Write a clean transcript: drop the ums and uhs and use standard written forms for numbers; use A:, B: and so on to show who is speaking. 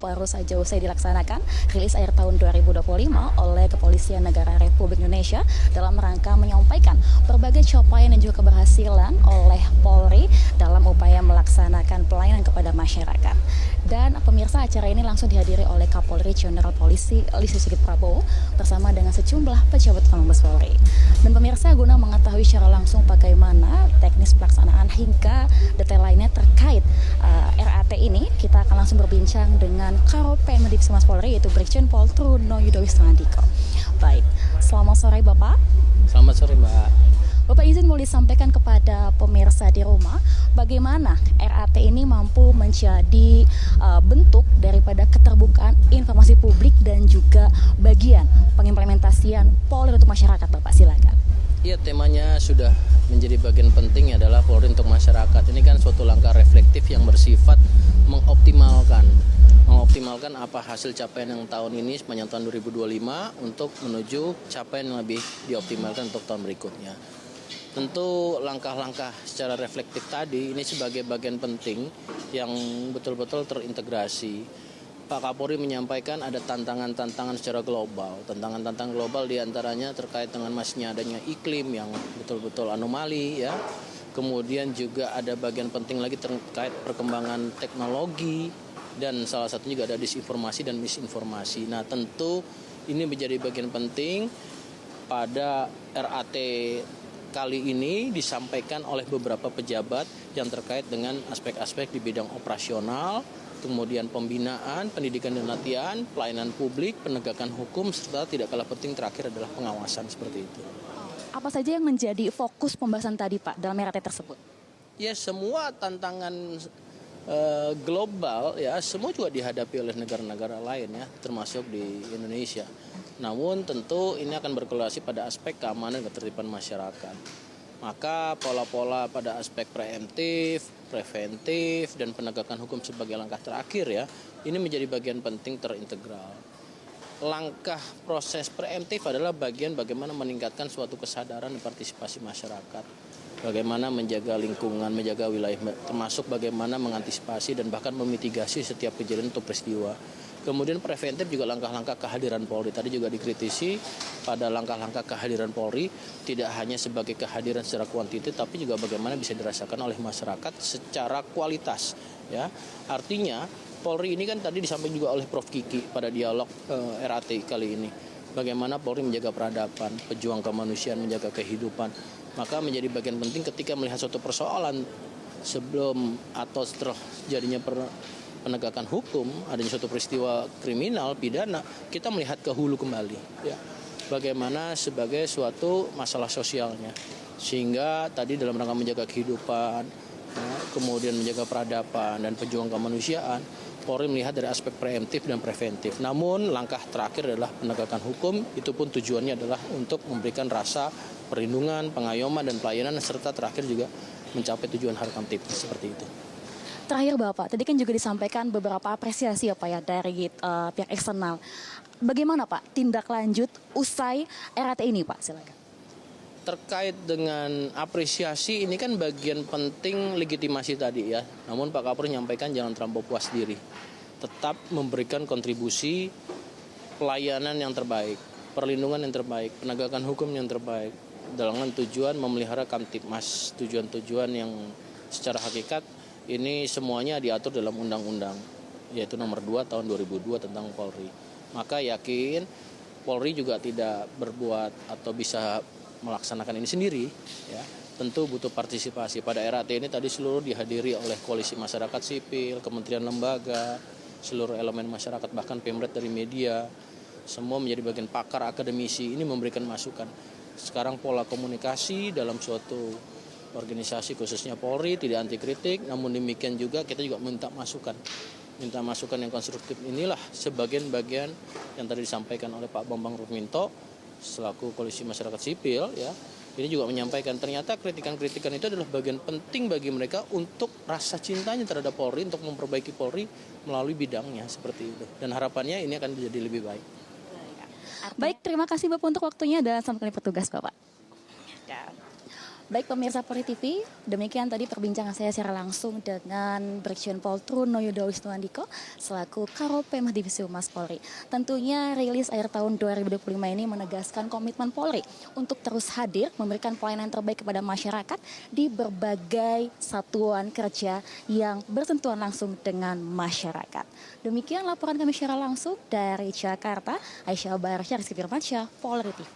A: Baru saja usai dilaksanakan rilis akhir tahun 2025 oleh Kepolisian Negara Republik Indonesia dalam rangka menyampaikan berbagai capaian dan juga keberhasilan oleh Polri dalam upaya melaksanakan pelayanan kepada masyarakat. Dan pemirsa, acara ini langsung dihadiri oleh Kapolri Jenderal Polisi Listio Sigit Prabowo bersama dengan sejumlah pejabat Mabes Polri. Dan pemirsa, guna mengetahui secara langsung bagaimana teknis pelaksanaan hingga detail lainnya terkait RAT ini, kita akan langsung berbincang dengan Karopen Divisi Humas Polri, yaitu Brigjen Pol Truno Yudo Wisnandiko. Baik, selamat sore Bapak.
B: Selamat sore Mbak.
A: Bapak izin mau disampaikan kepada pemirsa di rumah, bagaimana RAT ini mampu menjadi bentuk daripada keterbukaan informasi publik dan juga bagian pengimplementasian Polri untuk masyarakat, Bapak, silakan.
B: Iya, temanya sudah menjadi bagian penting adalah Polri untuk masyarakat. Ini kan suatu langkah reflektif yang bersifat mengoptimalkan apa hasil capaian yang tahun ini sepanjang tahun 2025 untuk menuju capaian yang lebih dioptimalkan untuk tahun berikutnya. Tentu langkah-langkah secara reflektif tadi ini sebagai bagian penting yang betul-betul terintegrasi. Pak Kapolri menyampaikan ada tantangan-tantangan secara global. Tantangan-tantangan global diantaranya terkait dengan masihnya adanya iklim yang betul-betul anomali, ya. Kemudian juga ada bagian penting lagi terkait perkembangan teknologi dan salah satunya juga ada disinformasi dan misinformasi. Nah, tentu ini menjadi bagian penting pada RAT kali ini disampaikan oleh beberapa pejabat yang terkait dengan aspek-aspek di bidang operasional, kemudian pembinaan, pendidikan dan latihan, pelayanan publik, penegakan hukum, serta tidak kalah penting terakhir adalah pengawasan, seperti itu.
A: Apa saja yang menjadi fokus pembahasan tadi, Pak, dalam RAT tersebut?
B: Ya, semua tantangan global ya semua juga dihadapi oleh negara-negara lain ya, termasuk di Indonesia. Namun tentu ini akan berkorelasi pada aspek keamanan dan ketertiban masyarakat. Maka pola-pola pada aspek preemptif, preventif, dan penegakan hukum sebagai langkah terakhir ya, ini menjadi bagian penting terintegral. Langkah proses preemptif adalah bagian bagaimana meningkatkan suatu kesadaran dan partisipasi masyarakat. Bagaimana menjaga lingkungan, menjaga wilayah, termasuk bagaimana mengantisipasi dan bahkan memitigasi setiap kejadian atau peristiwa. Kemudian preventif juga langkah-langkah kehadiran Polri. Tadi juga dikritisi pada langkah-langkah kehadiran Polri tidak hanya sebagai kehadiran secara kuantitatif, tapi juga bagaimana bisa dirasakan oleh masyarakat secara kualitas. Ya, artinya Polri ini kan tadi disampaikan juga oleh Prof. Kiki pada dialog RAT kali ini. Bagaimana Polri menjaga peradaban, pejuang kemanusiaan, menjaga kehidupan. Maka menjadi bagian penting ketika melihat suatu persoalan sebelum atau setelah jadinya penegakan hukum, adanya suatu peristiwa kriminal, pidana, kita melihat ke hulu kembali. Ya. Bagaimana sebagai suatu masalah sosialnya. Sehingga tadi dalam rangka menjaga kehidupan, ya, kemudian menjaga peradaban dan pejuang kemanusiaan, Polri melihat dari aspek preemptif dan preventif. Namun langkah terakhir adalah penegakan hukum, itu pun tujuannya adalah untuk memberikan rasa perlindungan, pengayoman dan pelayanan, serta terakhir juga mencapai tujuan hal kamtipmas seperti itu.
A: Terakhir Bapak, tadi kan juga disampaikan beberapa apresiasi ya Pak ya dari pihak eksternal. Bagaimana Pak tindak lanjut usai RAT ini Pak? Silakan.
B: Terkait dengan apresiasi ini kan bagian penting legitimasi tadi ya. Namun Pak Kapolri menyampaikan jangan terlampau puas diri. Tetap memberikan kontribusi pelayanan yang terbaik, perlindungan yang terbaik, penegakan hukum yang terbaik dengan tujuan memelihara kamtipmas, tujuan-tujuan yang secara hakikat ini semuanya diatur dalam undang-undang yaitu nomor 2 tahun 2002 tentang Polri. Maka yakin Polri juga tidak berbuat atau bisa melaksanakan ini sendiri ya. Tentu butuh partisipasi. Pada RAT ini tadi seluruh dihadiri oleh koalisi masyarakat sipil, kementerian lembaga, seluruh elemen masyarakat, bahkan Pemret dari media, semua menjadi bagian pakar akademisi ini memberikan masukan. Sekarang pola komunikasi dalam suatu organisasi khususnya Polri tidak anti kritik, namun demikian juga kita juga minta masukan yang konstruktif. Inilah sebagian bagian yang tadi disampaikan oleh Pak Bambang Rukminto selaku koalisi masyarakat sipil ya. Ini juga menyampaikan ternyata kritikan-kritikan itu adalah bagian penting bagi mereka untuk rasa cintanya terhadap Polri, untuk memperbaiki Polri melalui bidangnya seperti itu. Dan harapannya ini akan menjadi lebih baik.
A: Baik, terima kasih Bapak untuk waktunya dan selamat kembali bertugas Bapak. Baik pemirsa Polri TV, demikian tadi perbincangan saya secara langsung dengan Brigjen Pol Truno Yudo Wisnuandiko selaku Karopem Divisi Humas Polri. Tentunya rilis akhir tahun 2025 ini menegaskan komitmen Polri untuk terus hadir memberikan pelayanan terbaik kepada masyarakat di berbagai satuan kerja yang bersentuhan langsung dengan masyarakat. Demikian laporan kami secara langsung dari Jakarta, Aisyah Barsyah, Rizky Firmansyah, Polri TV.